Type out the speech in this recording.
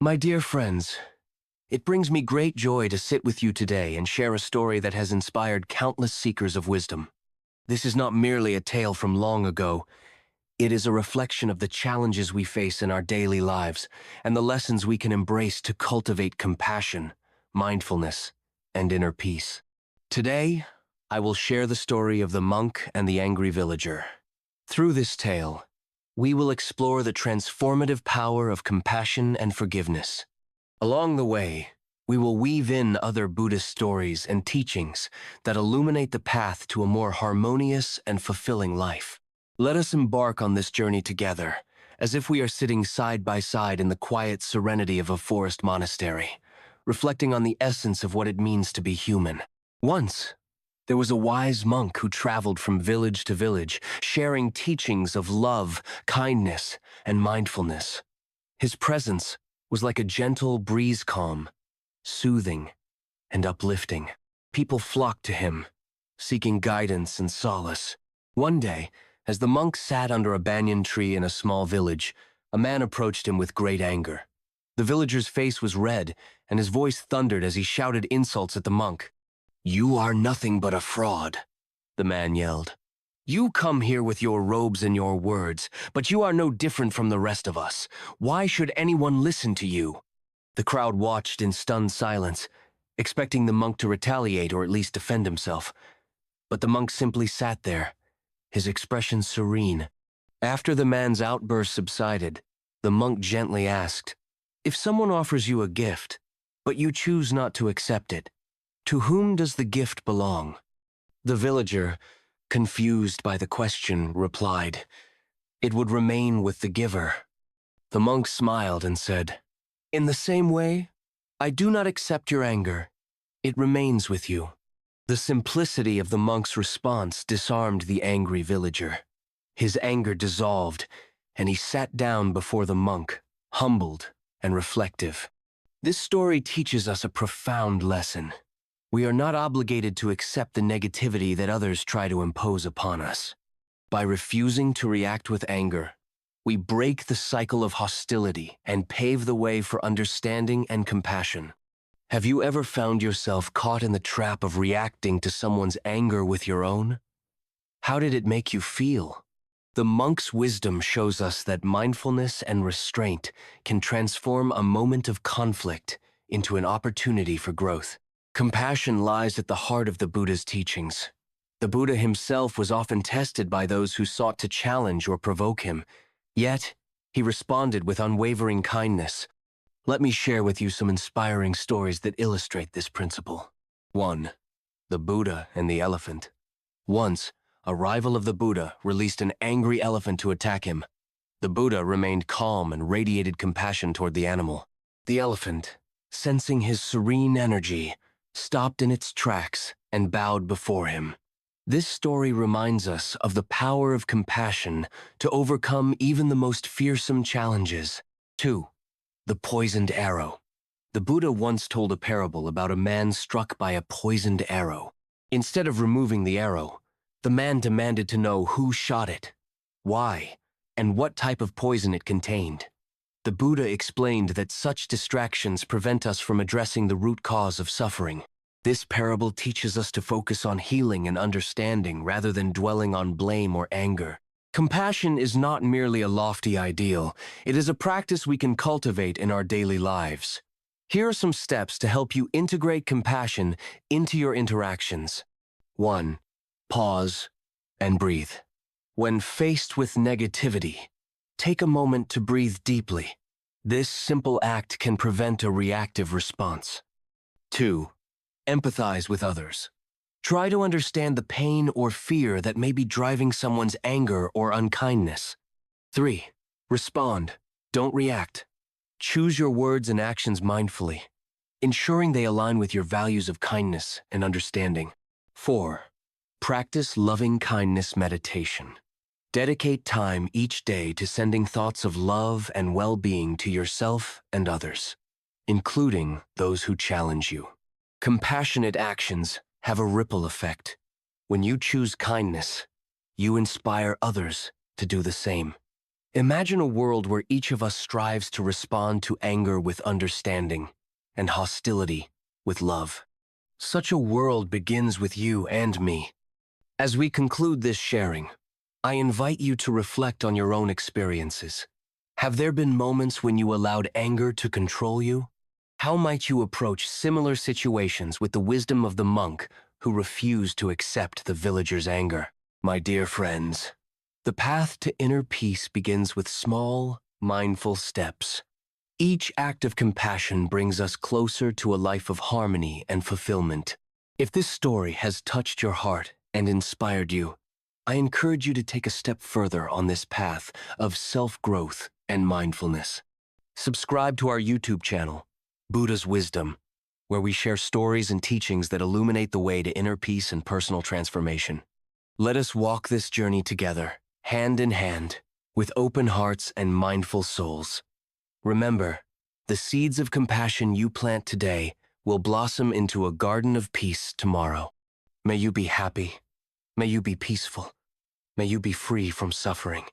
My dear friends, it brings me great joy to sit with you today and share a story that has inspired countless seekers of wisdom. This is not merely a tale from long ago. It is a reflection of the challenges we face in our daily lives and the lessons we can embrace to cultivate compassion, mindfulness, and inner peace. Today, I will share the story of the monk and the angry villager. Through this tale, we will explore the transformative power of compassion and forgiveness. Along the way, we will weave in other Buddhist stories and teachings that illuminate the path to a more harmonious and fulfilling life. Let us embark on this journey together, as if we are sitting side by side in the quiet serenity of a forest monastery, reflecting on the essence of what it means to be human. Once, there was a wise monk who traveled from village to village, sharing teachings of love, kindness, and mindfulness. His presence was like a gentle breeze calm, soothing and uplifting. People flocked to him, seeking guidance and solace. One day, as the monk sat under a banyan tree in a small village, a man approached him with great anger. The villager's face was red, and his voice thundered as he shouted insults at the monk. "You are nothing but a fraud," the man yelled. "You come here with your robes and your words, but you are no different from the rest of us. Why should anyone listen to you?" The crowd watched in stunned silence, expecting the monk to retaliate or at least defend himself. But the monk simply sat there, his expression serene. After the man's outburst subsided, the monk gently asked, "If someone offers you a gift, but you choose not to accept it, to whom does the gift belong?" The villager, confused by the question, replied, "It would remain with the giver." The monk smiled and said, "In the same way, I do not accept your anger. It remains with you." The simplicity of the monk's response disarmed the angry villager. His anger dissolved, and he sat down before the monk, humbled and reflective. This story teaches us a profound lesson. We are not obligated to accept the negativity that others try to impose upon us. By refusing to react with anger, we break the cycle of hostility and pave the way for understanding and compassion. Have you ever found yourself caught in the trap of reacting to someone's anger with your own? How did it make you feel? The monk's wisdom shows us that mindfulness and restraint can transform a moment of conflict into an opportunity for growth. Compassion lies at the heart of the Buddha's teachings. The Buddha himself was often tested by those who sought to challenge or provoke him, yet he responded with unwavering kindness. Let me share with you some inspiring stories that illustrate this principle. 1. The Buddha and the elephant. Once, a rival of the Buddha released an angry elephant to attack him. The Buddha remained calm and radiated compassion toward the animal. The elephant, sensing his serene energy, stopped in its tracks and bowed before him. This story reminds us of the power of compassion to overcome even the most fearsome challenges. 2. The poisoned arrow. The Buddha once told a parable about a man struck by a poisoned arrow. Instead of removing the arrow, the man demanded to know who shot it, why, and what type of poison it contained. The Buddha explained that such distractions prevent us from addressing the root cause of suffering. This parable teaches us to focus on healing and understanding rather than dwelling on blame or anger. Compassion is not merely a lofty ideal, it is a practice we can cultivate in our daily lives. Here are some steps to help you integrate compassion into your interactions. 1. Pause and breathe. When faced with negativity, take a moment to breathe deeply. This simple act can prevent a reactive response. 2. Empathize with others. Try to understand the pain or fear that may be driving someone's anger or unkindness. 3. Respond. Don't react. Choose your words and actions mindfully, ensuring they align with your values of kindness and understanding. 4. Practice loving-kindness meditation. Dedicate time each day to sending thoughts of love and well-being to yourself and others, including those who challenge you. Compassionate actions have a ripple effect. When you choose kindness, you inspire others to do the same. Imagine a world where each of us strives to respond to anger with understanding and hostility with love. Such a world begins with you and me. As we conclude this sharing, I invite you to reflect on your own experiences. Have there been moments when you allowed anger to control you? How might you approach similar situations with the wisdom of the monk who refused to accept the villager's anger? My dear friends, the path to inner peace begins with small, mindful steps. Each act of compassion brings us closer to a life of harmony and fulfillment. If this story has touched your heart and inspired you, I encourage you to take a step further on this path of self-growth and mindfulness. Subscribe to our YouTube channel, Buddha's Wisdom, where we share stories and teachings that illuminate the way to inner peace and personal transformation. Let us walk this journey together, hand in hand, with open hearts and mindful souls. Remember, the seeds of compassion you plant today will blossom into a garden of peace tomorrow. May you be happy. May you be peaceful. May you be free from suffering.